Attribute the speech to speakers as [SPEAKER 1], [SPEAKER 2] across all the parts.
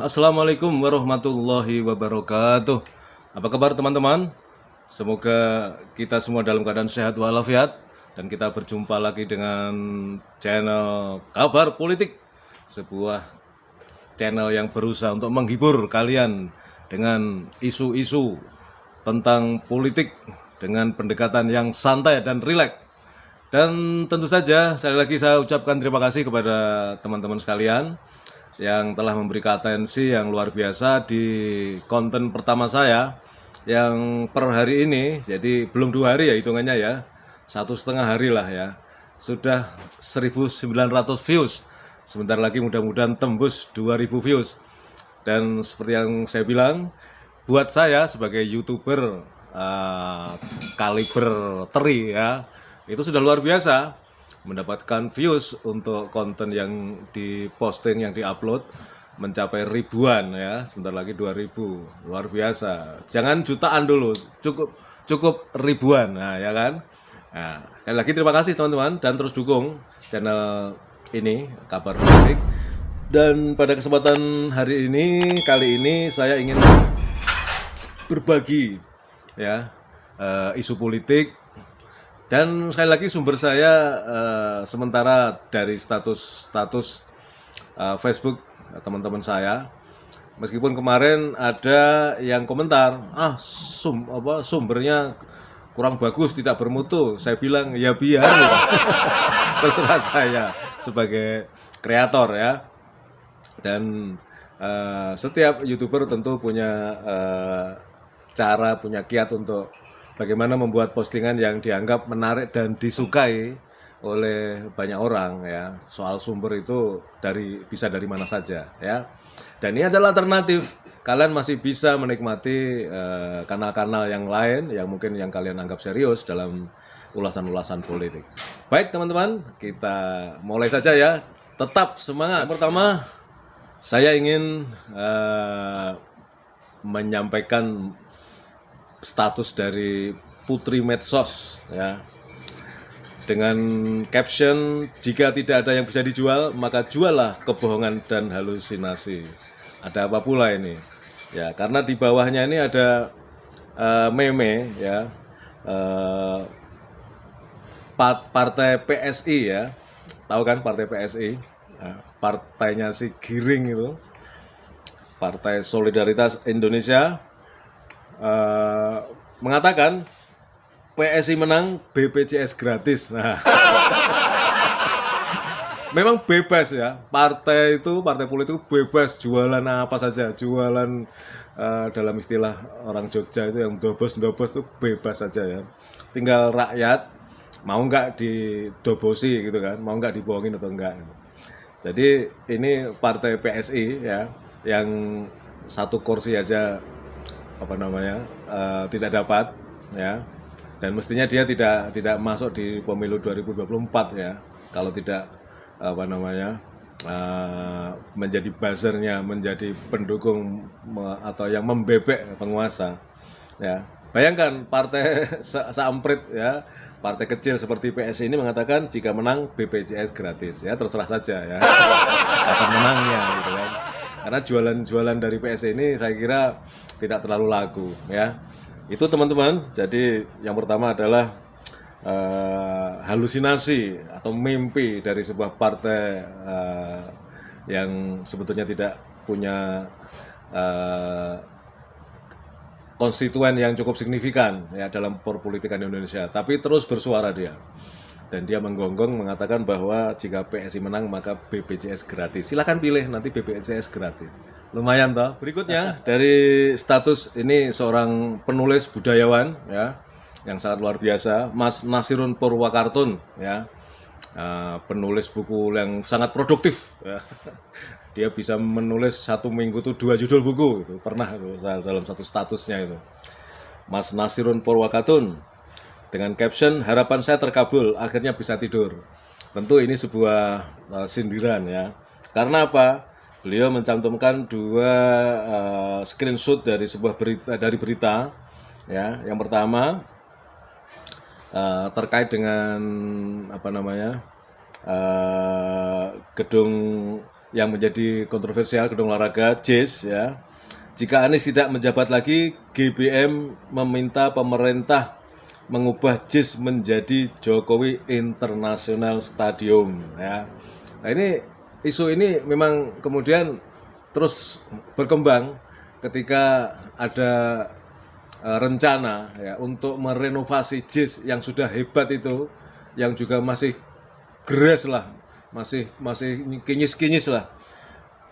[SPEAKER 1] Assalamualaikum warahmatullahi wabarakatuh. Apa kabar teman-teman? Semoga kita semua dalam keadaan sehat walafiat dan kita berjumpa lagi dengan channel Kabar Politik, sebuah channel yang berusaha untuk menghibur kalian dengan isu-isu tentang politik dengan pendekatan yang santai dan rileks. Dan tentu saja sekali lagi saya ucapkan terima kasih kepada teman-teman sekalian yang telah memberikan atensi yang luar biasa di konten pertama saya yang per hari ini, jadi belum 2 hari ya hitungannya ya, 1,5 hari lah ya, sudah 1.900 views. Sebentar lagi mudah-mudahan tembus 2.000 views. Dan seperti yang saya bilang, buat saya sebagai YouTuber kaliber teri ya, itu sudah luar biasa mendapatkan views untuk konten yang diposting, yang diupload mencapai ribuan ya, sebentar lagi 2.000, luar biasa. Jangan jutaan dulu, cukup ribuan, nah ya kan. Nah, sekali lagi terima kasih teman-teman dan terus dukung channel ini Kabar Politik. Dan pada kesempatan hari ini, kali ini saya ingin berbagi ya isu politik. Dan sekali lagi sumber saya sementara dari status Facebook teman-teman saya. Meskipun kemarin ada yang komentar, sumbernya kurang bagus, tidak bermutu. Saya bilang ya biar, terserah saya sebagai kreator ya. Dan setiap YouTuber tentu punya cara, punya kiat untuk bagaimana membuat postingan yang dianggap menarik dan disukai oleh banyak orang ya. Soal sumber itu bisa dari mana saja ya. Dan ini adalah alternatif. Kalian masih bisa menikmati kanal-kanal yang lain yang mungkin yang kalian anggap serius dalam ulasan-ulasan politik. Baik teman-teman, kita mulai saja ya. Tetap semangat. Yang pertama, saya ingin menyampaikan status dari Putri Medsos ya, dengan caption, jika tidak ada yang bisa dijual maka jualah kebohongan dan halusinasi. Ada apa pula ini ya, karena di bawahnya ini ada meme ya, partai PSI ya, tahu kan partai PSI ya, partainya si Giring itu, Partai Solidaritas Indonesia, mengatakan PSI menang BPJS gratis. Nah, memang bebas ya, partai politik bebas jualan apa saja, jualan dalam istilah orang Jogja itu yang dobos itu bebas saja ya. Tinggal rakyat mau nggak didobosi gitu kan, mau nggak dibohongin atau enggak. Jadi ini partai PSI ya, yang satu kursi aja tidak dapat ya, dan mestinya dia tidak masuk di pemilu 2024 ya, kalau tidak menjadi buzzernya, menjadi pendukung atau yang membebek penguasa ya. Bayangkan partai seamprit ya, partai kecil seperti PSI ini mengatakan jika menang BPJS gratis ya, terserah saja ya kapan menangnya gitu kan. Karena jualan dari PSI ini saya kira tidak terlalu laku ya. Itu teman-teman. Jadi yang pertama adalah halusinasi atau mimpi dari sebuah partai yang sebetulnya tidak punya konstituen yang cukup signifikan ya dalam perpolitikan Indonesia, tapi terus bersuara dia. Dan dia menggonggong mengatakan bahwa jika PSI menang maka BPJS gratis. Silahkan pilih nanti BPJS gratis. Lumayan toh. Berikutnya dari status ini seorang penulis budayawan ya, yang sangat luar biasa, Mas Nasirun Purwakartun ya. Penulis buku yang sangat produktif ya. Dia bisa menulis 1 minggu tuh 2 judul buku, itu pernah itu dalam satu statusnya itu. Mas Nasirun Purwakartun dengan caption, harapan saya terkabul, akhirnya bisa tidur. Tentu ini sebuah sindiran ya. Karena apa? Beliau mencantumkan 2 screenshot dari sebuah berita ya. Yang pertama terkait dengan gedung yang menjadi kontroversial gedung olahraga JIS ya. Jika Anies tidak menjabat lagi, GBM meminta pemerintah mengubah JIS menjadi Jokowi International Stadium ya. Nah, ini isu ini memang kemudian terus berkembang ketika ada rencana ya untuk merenovasi JIS yang sudah hebat itu, yang juga masih gres lah, masih kinyis-kinyis lah,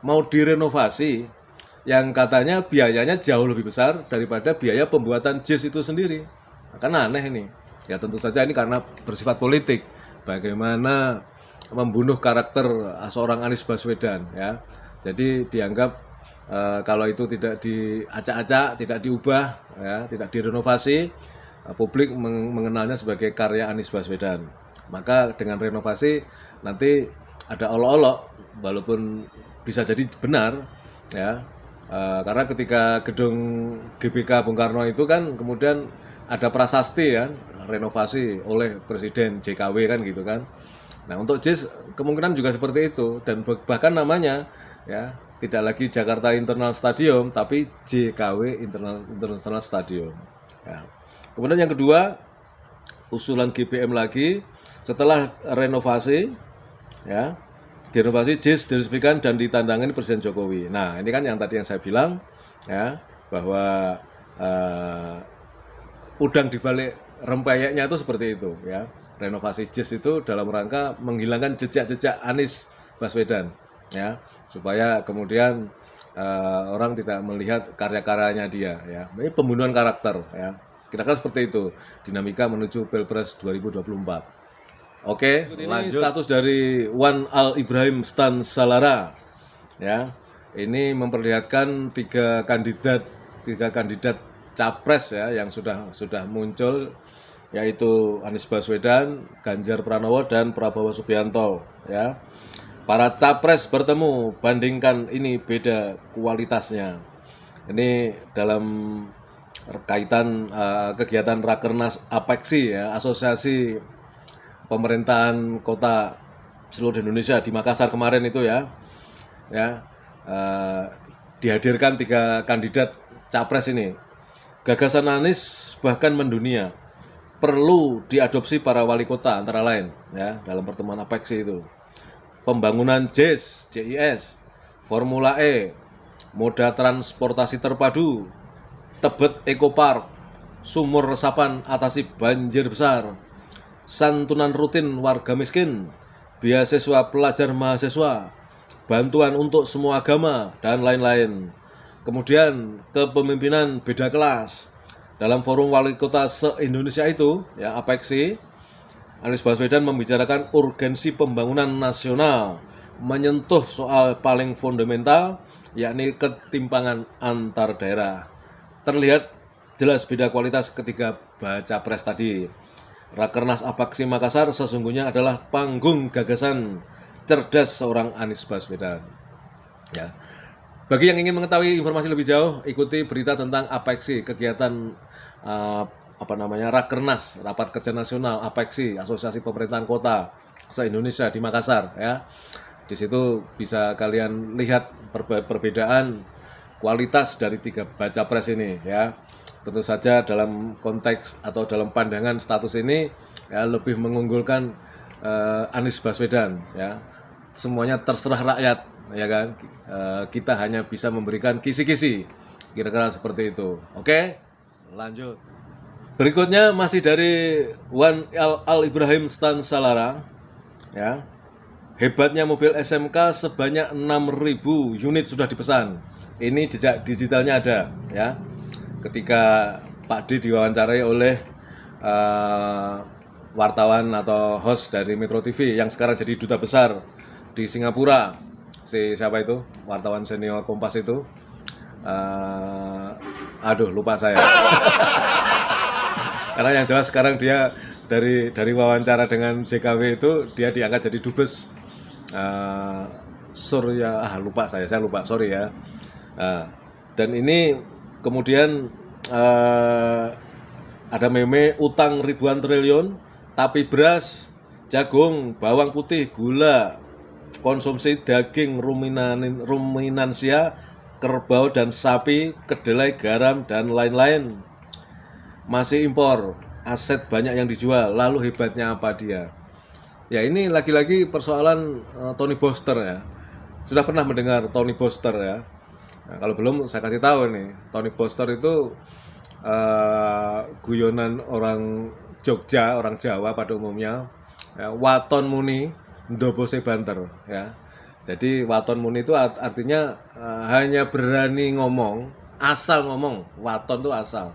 [SPEAKER 1] mau direnovasi yang katanya biayanya jauh lebih besar daripada biaya pembuatan JIS itu sendiri. Kan aneh ini. Ya tentu saja ini karena bersifat politik. Bagaimana membunuh karakter seorang Anies Baswedan ya. Jadi dianggap kalau itu tidak diacak-acak, tidak diubah, ya, tidak direnovasi, publik mengenalnya sebagai karya Anies Baswedan. Maka dengan renovasi nanti ada olok-olok, walaupun bisa jadi benar, ya, karena ketika gedung GBK Bung Karno itu kan kemudian ada prasasti ya, renovasi oleh Presiden JKW kan gitu kan. Nah untuk JIS kemungkinan juga seperti itu, dan bahkan namanya ya tidak lagi Jakarta International Stadium, tapi JKW International Stadium. Ya. Kemudian yang kedua, usulan GBM lagi setelah renovasi, ya, direnovasi JIS diresmikan dan ditandangin Presiden Jokowi. Nah ini kan yang tadi yang saya bilang, ya, bahwa udang dibalik rempeyeknya itu seperti itu, ya. Renovasi JIS itu dalam rangka menghilangkan jejak-jejak Anies Baswedan, ya, supaya kemudian orang tidak melihat karya-karyanya dia ya. Ini pembunuhan karakter ya. Kira-kira seperti itu dinamika menuju Pilpres 2024. Oke, lanjut. Status dari Wan Al Ibrahim Stan Salara ya. Ini memperlihatkan tiga kandidat capres ya yang sudah muncul, yaitu Anies Baswedan, Ganjar Pranowo, dan Prabowo Subianto ya. Para capres bertemu, bandingkan ini beda kualitasnya. Ini dalam kaitan kegiatan Rakernas Apeksi ya, Asosiasi Pemerintahan Kota seluruh Indonesia di Makassar kemarin itu ya. Ya. Dihadirkan tiga kandidat capres ini. Gagasan Anies bahkan mendunia. Perlu diadopsi para wali kota antara lain ya dalam pertemuan Apeksi itu. Pembangunan JIS, Formula E, moda transportasi terpadu, Tebet Eco Park, sumur resapan atasi banjir besar, santunan rutin warga miskin, beasiswa pelajar mahasiswa, bantuan untuk semua agama, dan lain-lain. Kemudian kepemimpinan beda kelas. Dalam forum wali kota se-Indonesia itu, ya Apeksi, Anies Baswedan membicarakan urgensi pembangunan nasional, menyentuh soal paling fundamental, yakni ketimpangan antar daerah. Terlihat jelas beda kualitas ketiga baca pres tadi. Rakernas Apeksi Makassar sesungguhnya adalah panggung gagasan cerdas seorang Anies Baswedan. Ya. Bagi yang ingin mengetahui informasi lebih jauh, ikuti berita tentang Apeksi, kegiatan Rakernas, Rapat Kerja Nasional Apeksi, Asosiasi Pemerintahan Kota se-Indonesia di Makassar ya. Di situ bisa kalian lihat perbedaan kualitas dari tiga baca pres ini ya. Tentu saja dalam konteks atau dalam pandangan status ini ya lebih mengunggulkan Anies Baswedan ya. Semuanya terserah rakyat ya kan. Kita hanya bisa memberikan kisi-kisi. Kira-kira seperti itu. Oke? Lanjut. Berikutnya masih dari Wan Al Ibrahim Stan Salara ya. Hebatnya mobil SMK sebanyak 6.000 unit sudah dipesan. Ini jejak digitalnya ada ya. Ketika Pak D diwawancarai oleh wartawan atau host dari Metro TV yang sekarang jadi duta besar di Singapura, siapa itu wartawan senior Kompas itu, lupa saya. Karena yang jelas sekarang dia dari wawancara dengan JKW itu dia diangkat jadi dubes saya lupa, sorry ya. Dan ini kemudian ada meme utang ribuan triliun tapi beras, jagung, bawang putih, gula konsumsi daging ruminansia, kerbau dan sapi, kedelai, garam, dan lain-lain. Masih impor, aset banyak yang dijual, lalu hebatnya apa dia? Ya ini lagi-lagi persoalan Tony Boster ya. Sudah pernah mendengar Tony Boster ya? Nah, kalau belum saya kasih tahu nih, Tony Boster itu guyonan orang Jogja, orang Jawa pada umumnya. Ya, waton muni ndobose banter ya. Jadi waton muni itu artinya hanya berani ngomong, asal ngomong. Waton itu asal.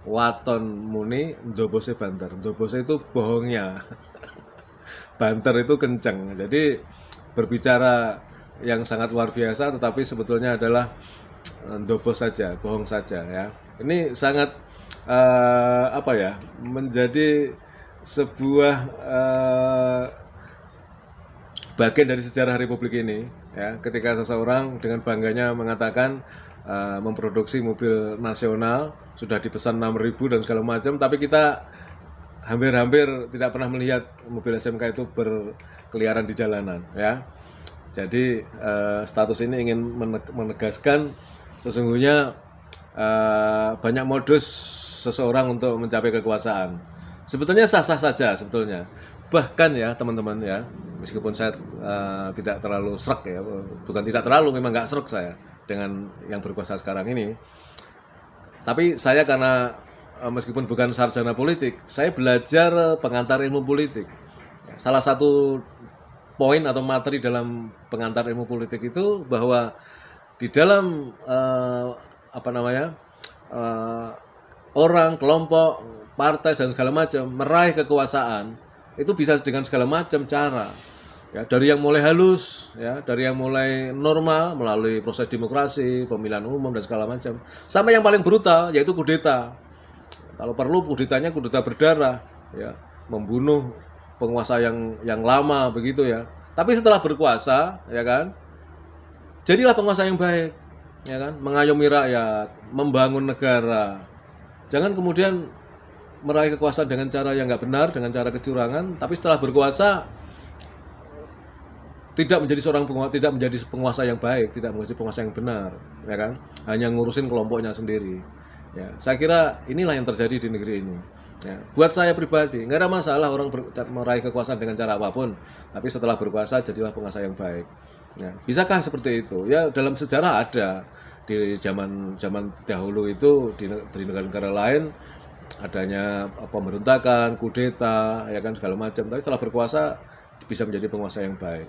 [SPEAKER 1] Waton muni ndobose banter. Ndobose itu bohongnya. Banter itu kenceng. Jadi berbicara yang sangat luar biasa tetapi sebetulnya adalah ndobos saja, bohong saja ya. Ini sangat apa ya? Menjadi sebuah bagian dari sejarah Republik ini ya, ketika seseorang dengan bangganya mengatakan memproduksi mobil nasional sudah dipesan 6.000 dan segala macam, tapi kita hampir-hampir tidak pernah melihat mobil SMK itu berkeliaran di jalanan ya. Jadi status ini ingin menegaskan sesungguhnya banyak modus seseorang untuk mencapai kekuasaan. Sebetulnya sah-sah saja sebetulnya. Bahkan ya teman-teman ya, meskipun saya tidak terlalu srek ya, bukan tidak terlalu, memang nggak srek saya dengan yang berkuasa sekarang ini. Tapi saya karena meskipun bukan sarjana politik, saya belajar pengantar ilmu politik. Salah satu poin atau materi dalam pengantar ilmu politik itu bahwa di dalam orang, kelompok, partai dan segala macam meraih kekuasaan itu bisa dengan segala macam cara. Ya, dari yang mulai halus, ya, dari yang mulai normal melalui proses demokrasi, pemilihan umum dan segala macam, sampai yang paling brutal yaitu kudeta. Kalau perlu kudetanya kudeta berdarah, ya, membunuh penguasa yang lama begitu ya. Tapi setelah berkuasa, ya kan, jadilah penguasa yang baik, ya kan, mengayomi rakyat, membangun negara. Jangan kemudian meraih kekuasaan dengan cara yang nggak benar, dengan cara kecurangan, tapi setelah berkuasa tidak menjadi tidak menjadi penguasa yang baik, tidak menjadi penguasa yang benar, ya kan? Hanya ngurusin kelompoknya sendiri. Ya, saya kira inilah yang terjadi di negeri ini. Ya, buat saya pribadi nggak ada masalah orang meraih kekuasaan dengan cara apapun, tapi setelah berkuasa jadilah penguasa yang baik. Ya, bisakah seperti itu? Ya dalam sejarah ada di zaman dahulu itu di negara-negara lain adanya pemberontakan, kudeta, ya kan segala macam. Tapi setelah berkuasa bisa menjadi penguasa yang baik.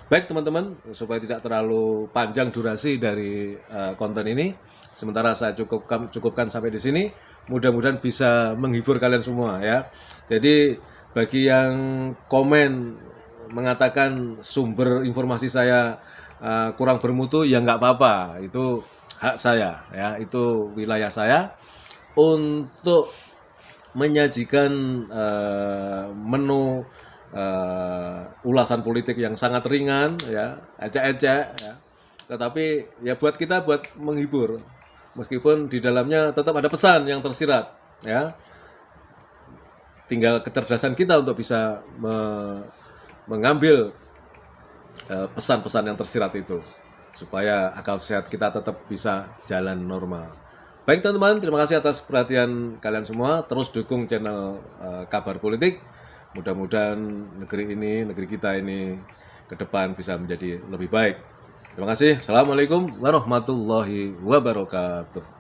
[SPEAKER 1] Baik teman-teman, supaya tidak terlalu panjang durasi dari konten ini, sementara saya cukupkan sampai di sini. Mudah-mudahan bisa menghibur kalian semua ya. Jadi bagi yang komen mengatakan sumber informasi saya kurang bermutu, ya nggak apa-apa, itu hak saya ya, itu wilayah saya untuk menyajikan menu ulasan politik yang sangat ringan ya, ecek-ecek ya. Tetapi ya buat kita buat menghibur, meskipun di dalamnya tetap ada pesan yang tersirat ya. Tinggal kecerdasan kita untuk bisa mengambil pesan-pesan yang tersirat itu supaya akal sehat kita tetap bisa jalan normal. Baik teman-teman, terima kasih atas perhatian kalian semua. Terus dukung channel Kabar Politik. Mudah-mudahan negeri kita ini ke depan bisa menjadi lebih baik. Terima kasih. Assalamualaikum warahmatullahi wabarakatuh.